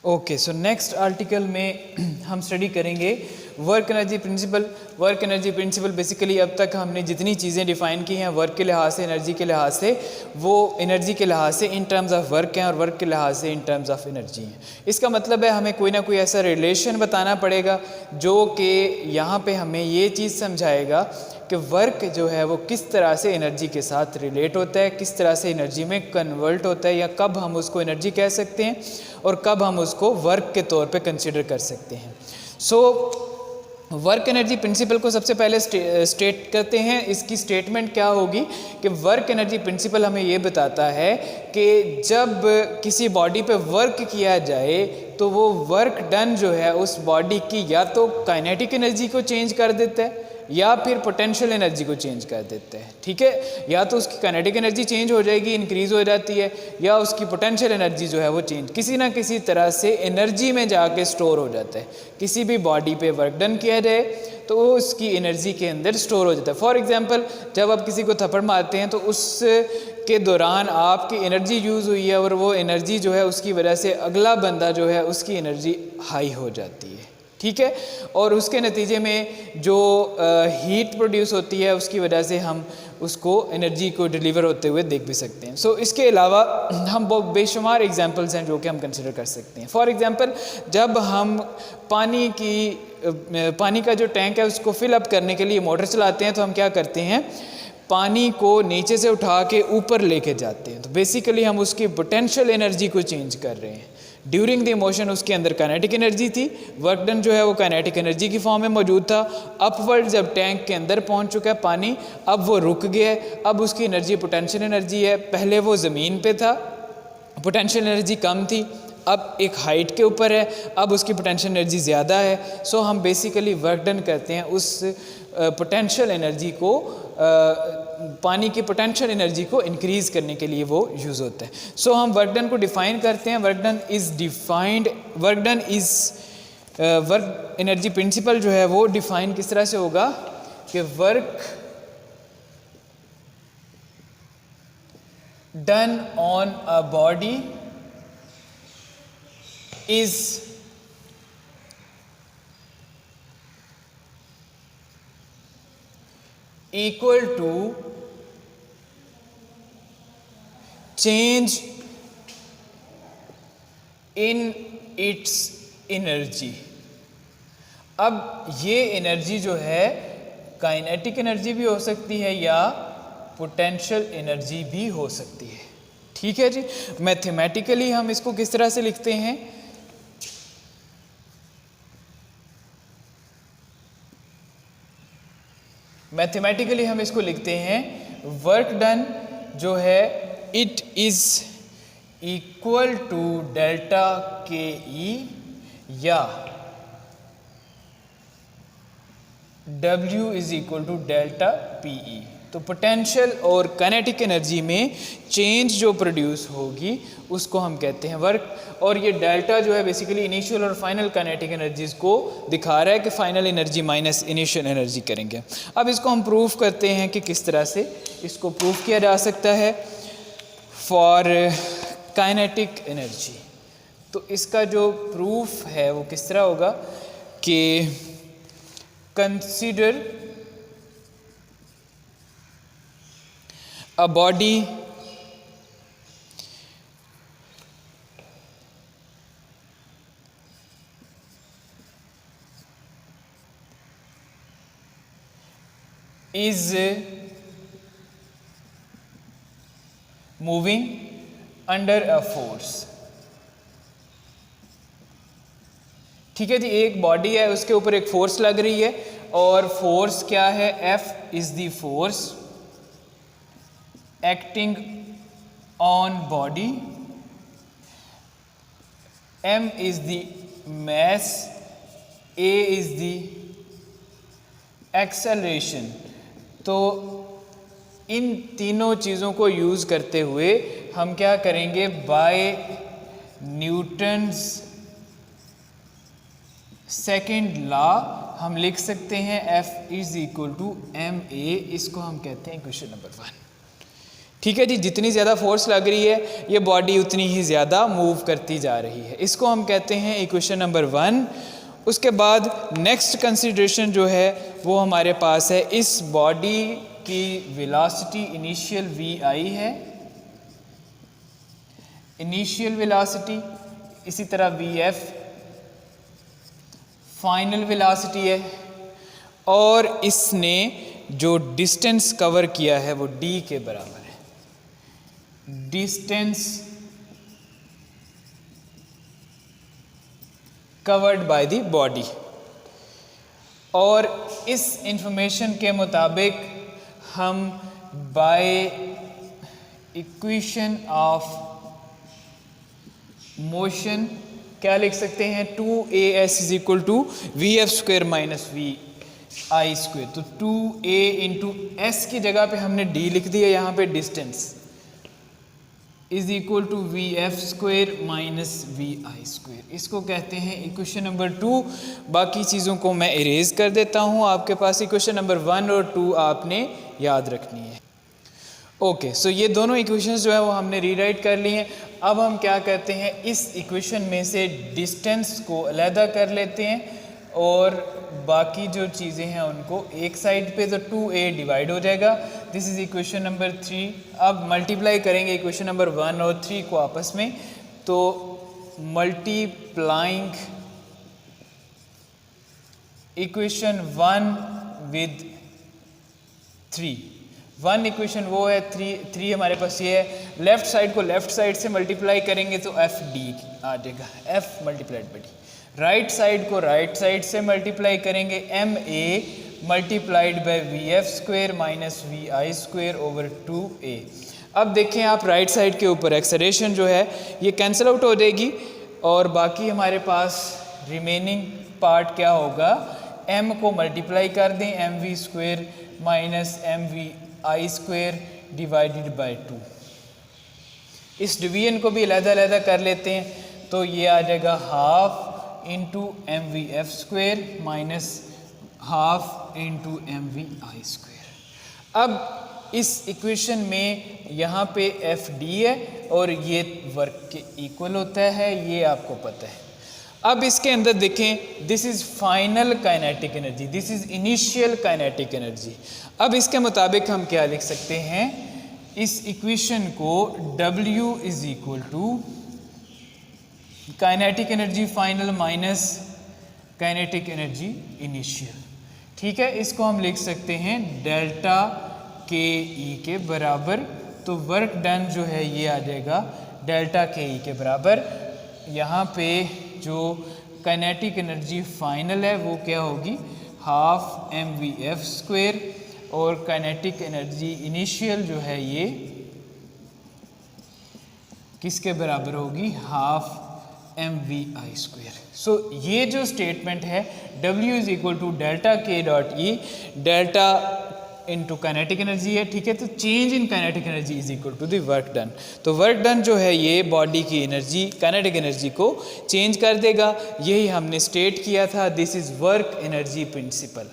Okay, so next article में हम study करेंगे work energy principal. Work energy principal basically अब तक हमने जितनी चीज़ें डिफ़ाइन की हैं वर्क के लिहाज से, एनर्जी के लिहाज से, वो एनर्जी के लिहाज से इन टर्म्स ऑफ वर्क हैं और वर्क के लिहाज से इन टर्म्स ऑफ एनर्जी हैं। इसका मतलब है हमें कोई ना कोई ऐसा रिलेशन बताना पड़ेगा जो कि यहाँ पे हमें ये चीज़ समझाएगा कि वर्क जो है वो किस तरह से एनर्जी के साथ रिलेट होता है, किस तरह से एनर्जी में कन्वर्ट होता है, या कब हम उसको एनर्जी कह सकते हैं और कब हम उसको वर्क के तौर पे कंसिडर कर सकते हैं। सो वर्क एनर्जी प्रिंसिपल को सबसे पहले स्टेट करते हैं। इसकी स्टेटमेंट क्या होगी कि वर्क एनर्जी प्रिंसिपल हमें ये बताता है कि जब किसी बॉडी पे वर्क किया जाए तो वो वर्क डन जो है उस बॉडी की या तो काइनेटिक एनर्जी को चेंज कर देता है या फिर पोटेंशियल एनर्जी को चेंज कर देता है। ठीक है, या तो उसकी काइनेटिक एनर्जी चेंज हो जाएगी, इंक्रीज़ हो जाती है, या उसकी पोटेंशियल एनर्जी जो है वो चेंज किसी ना किसी तरह से एनर्जी में जाके स्टोर हो जाता है। किसी भी बॉडी पे वर्क डन किया जाए तो वो उसकी एनर्जी के अंदर स्टोर हो जाता है। फॉर एग्जांपल, जब आप किसी को थप्पड़ मारते हैं तो उस के दौरान आपकी एनर्जी यूज़ हुई है और वो एनर्जी जो है उसकी वजह से अगला बंदा जो है उसकी एनर्जी हाई हो जाती है। ठीक है, और उसके नतीजे में जो हीट प्रोड्यूस होती है उसकी वजह से हम उसको एनर्जी को डिलीवर होते हुए देख भी सकते हैं। सो इसके अलावा हम बहुत बेशुमार एग्जांपल्स हैं जो कि हम कंसिडर कर सकते हैं। फॉर एग्जांपल, जब हम पानी का जो टैंक है उसको फिल अप करने के लिए मोटर चलाते हैं तो हम क्या करते हैं, पानी को नीचे से उठा के ऊपर लेके जाते हैं। तो बेसिकली हम उसकी पोटेंशियल एनर्जी को चेंज कर रहे हैं। ड्यूरिंग द मोशन उसके अंदर काइनेटिक एनर्जी थी, वर्क डन जो है वो काइनेटिक एनर्जी की फॉर्म में मौजूद था। अपवर्ड जब टैंक के अंदर पहुंच चुका है पानी, अब वो रुक गया है, अब उसकी एनर्जी पोटेंशियल एनर्जी है। पहले वो ज़मीन पे था, पोटेंशियल एनर्जी कम थी, अब एक हाइट के ऊपर है, अब उसकी पोटेंशियल एनर्जी ज़्यादा है। सो हम बेसिकली वर्क डन करते हैं उस पोटेंशियल एनर्जी को, पानी की पोटेंशियल एनर्जी को इंक्रीज़ करने के लिए वो यूज़ होता है। सो हम वर्क डन को डिफ़ाइन करते हैं। Work done is work energy principal जो है वो डिफ़ाइन किस तरह से होगा कि work done on a body is equal to change in its energy। अब ये एनर्जी जो है काइनेटिक एनर्जी भी हो सकती है या पोटेंशियल एनर्जी भी हो सकती है। ठीक है जी, मैथमेटिकली हम इसको किस तरह से लिखते हैं, मैथमेटिकली हम इसको लिखते हैं वर्क डन जो है it is equal to delta के ई या W is equal to delta p e. तो पोटेंशियल और काइनेटिक एनर्जी में चेंज जो प्रोड्यूस होगी उसको हम कहते हैं वर्क। और ये डेल्टा जो है बेसिकली इनिशियल और फाइनल काइनेटिक एनर्जीज को दिखा रहा है कि final energy minus initial energy करेंगे। अब इसको हम प्रूफ करते हैं कि किस तरह से इसको प्रूफ किया जा सकता है फॉर काइनेटिक एनर्जी। तो इसका जो प्रूफ है वो किस तरह होगा कि consider a body is moving under a force। ठीक है जी, एक बॉडी है उसके ऊपर एक फोर्स लग रही है और फोर्स क्या है, F is the force acting on body, M is the mass, A is the acceleration. तो इन तीनों चीज़ों को यूज़ करते हुए हम क्या करेंगे, बाय न्यूटन्स सेकेंड लॉ हम लिख सकते हैं F is equal to ma। इसको हम कहते हैं क्वेश्चन नंबर 1। ठीक है जी, जितनी ज़्यादा फोर्स लग रही है ये बॉडी उतनी ही ज़्यादा मूव करती जा रही है। इसको हम कहते हैं इक्वेशन नंबर 1। उसके बाद नेक्स्ट कंसिडरेशन जो है वो हमारे पास है, इस बॉडी की वेलोसिटी इनिशियल vi है, इनिशियल वेलोसिटी, इसी तरह vf फाइनल वेलोसिटी है, और इसने जो डिस्टेंस कवर किया है वो d के बराबर है। Distance covered by the body, और इस इंफॉर्मेशन के मुताबिक हम बाय इक्वेशन ऑफ मोशन क्या लिख सकते हैं, 2as is equal to vf square minus vi square. तो 2a इंटू एस की जगह पे हमने d लिख दिया, यहाँ पे distance is equal to vf square minus vi square. इसको कहते हैं इक्वेशन नंबर 2। बाकी चीज़ों को मैं इरेज कर देता हूँ, आपके पास इक्वेशन नंबर 1 और 2 आपने याद रखनी है। ओके, सो ये दोनों इक्वेशंस जो है वो हमने रीराइट कर ली हैं। अब हम क्या करते हैं, इस इक्वेशन में से डिस्टेंस को अलहदा कर लेते हैं और बाकी जो चीज़ें हैं उनको एक साइड पे, तो 2a डिवाइड हो जाएगा। This is equation number 3। अब मल्टीप्लाई करेंगे इक्वेशन नंबर 1 और 3 को आपस में, तो मल्टीप्लाइंग इक्वेशन 1 विद 3, 1 इक्वेशन वो है, 3 हमारे पास ये है। लेफ्ट साइड को लेफ्ट साइड से मल्टीप्लाई करेंगे तो एफ डी आ जाएगा, f multiplied by d. Right side को राइट साइड से मल्टीप्लाई करेंगे, m a multiplied by v F square minus v I square over 2a। अब देखें आप, राइट साइड के ऊपर एक्सेलरेशन जो है ये कैंसिल आउट हो जाएगी, और बाकी हमारे पास रिमेनिंग पार्ट क्या होगा, m को मल्टीप्लाई कर दें, m v square minus m we I square divided by 2। इस डिवीजन को भी अलग-अलग कर लेते हैं, तो ये आ जाएगा half into m V F square minus half into m we I square. अब इस इक्वेशन में यहाँ पे एफ डी है और ये वर्क के इक्वल होता है, ये आपको पता है। अब इसके अंदर देखें, this is final kinetic energy, this is initial kinetic energy. अब इसके मुताबिक हम क्या लिख सकते हैं, इस इक्वेशन को W is equal to kinetic energy final minus kinetic energy initial. ठीक है, इसको हम लिख सकते हैं डेल्टा के ई के बराबर। तो वर्क डन जो है ये आ जाएगा डेल्टा के ई के बराबर। यहाँ पे जो काइनेटिक एनर्जी फाइनल है वो क्या होगी, half M V F square, और काइनेटिक एनर्जी इनिशियल जो है ये किसके बराबर होगी, half M we I square. So ये जो स्टेटमेंट है W is equal to delta K dot E, delta into kinetic energy है। ठीक है, तो change in kinetic energy is equal to the work done. तो वर्क डन जो है ये बॉडी की एनर्जी, काइनेटिक एनर्जी को चेंज कर देगा। यही हमने स्टेट किया था, this is work energy principal.